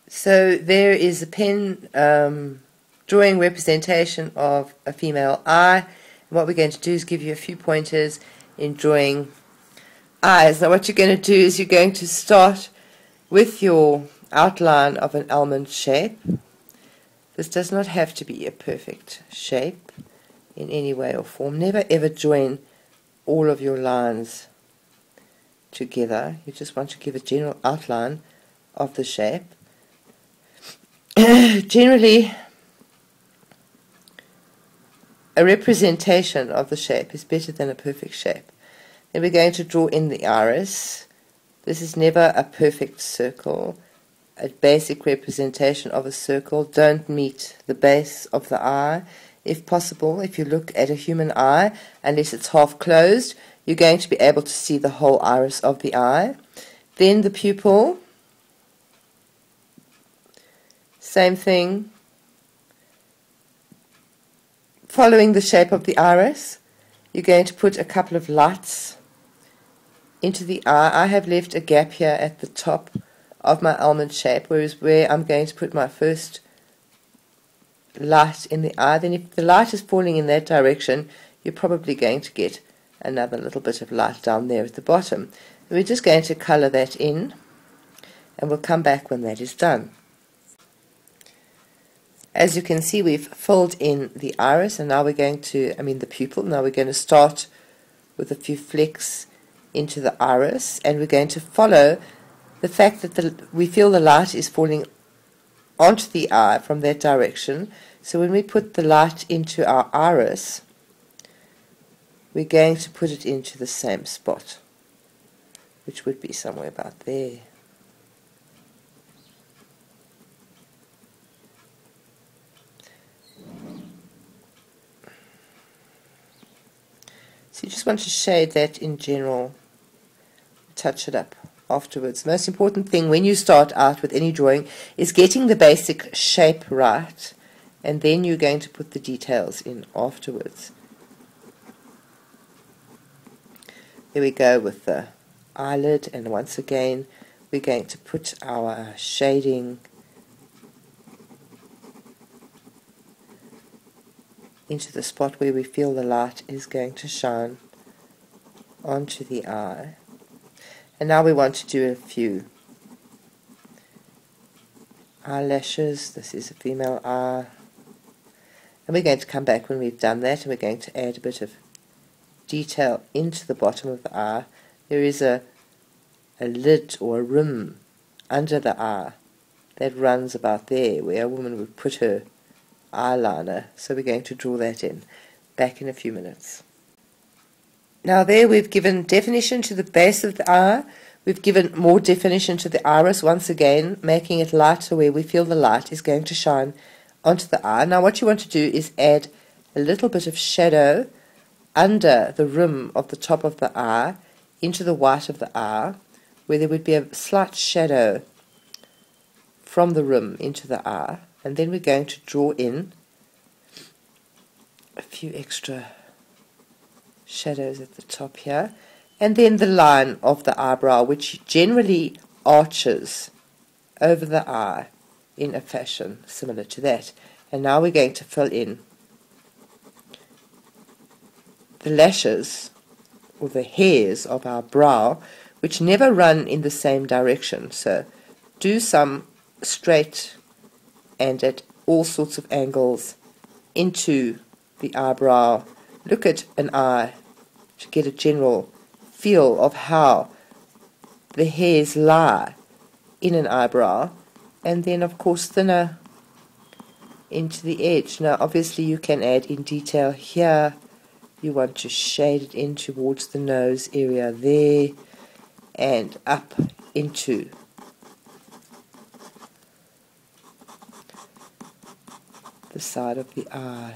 So there is a pen drawing representation of a female eye. And what we're going to do is give you a few pointers in drawing eyes. Now what you're going to do is you're going to start with your outline of an almond shape. This does not have to be a perfect shape in any way or form. Never ever join all of your lines together. You just want to give a general outline of the shape. Generally, a representation of the shape is better than a perfect shape. Then we're going to draw in the iris. This is never a perfect circle. A basic representation of a circle. Don't meet the base of the eye. If possible, if you look at a human eye, unless it's half closed, you're going to be able to see the whole iris of the eye. Then the pupil. Same thing. Following the shape of the iris, you're going to put a couple of lights into the eye. I have left a gap here at the top of my almond shape, whereas where I'm going to put my first light in the eye. Then if the light is falling in that direction, you're probably going to get another little bit of light down there at the bottom. And we're just going to colour that in, and we'll come back when that is done. As you can see, we've filled in the iris, and now we're going to, the pupil. Now we're going to start with a few flecks into the iris, and we're going to follow the fact that we feel the light is falling onto the eye from that direction. So when we put the light into our iris, we're going to put it into the same spot, which would be somewhere about there. So you just want to shade that in general, touch it up afterwards. The most important thing when you start out with any drawing is getting the basic shape right, and then you're going to put the details in afterwards. There we go with the eyelid, and once again we're going to put our shading into the spot where we feel the light is going to shine onto the eye. And now we want to do a few eyelashes. This is a female eye. And we're going to come back when we've done that, and we're going to add a bit of detail into the bottom of the eye. There is a lid or a rim under the eye that runs about there, where a woman would put her eyeliner. So we're going to draw that in. Back in a few minutes. Now there we've given definition to the base of the eye. We've given more definition to the iris, once again making it lighter where we feel the light is going to shine onto the eye. Now what you want to do is add a little bit of shadow under the rim of the top of the eye into the white of the eye, where there would be a slight shadow from the rim into the eye. And then we're going to draw in a few extra shadows at the top here, and then the line of the eyebrow, which generally arches over the eye in a fashion similar to that. And now we're going to fill in the lashes or the hairs of our brow, which never run in the same direction. So do some straight and at all sorts of angles into the eyebrow. Look at an eye to get a general feel of how the hairs lie in an eyebrow, and then of course thinner into the edge. Now obviously you can add in detail here. You want to shade it in towards the nose area there, and up into the side of the eye,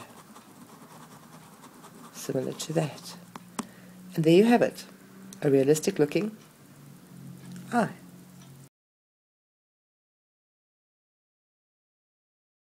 similar to that. And there you have it, a realistic looking eye.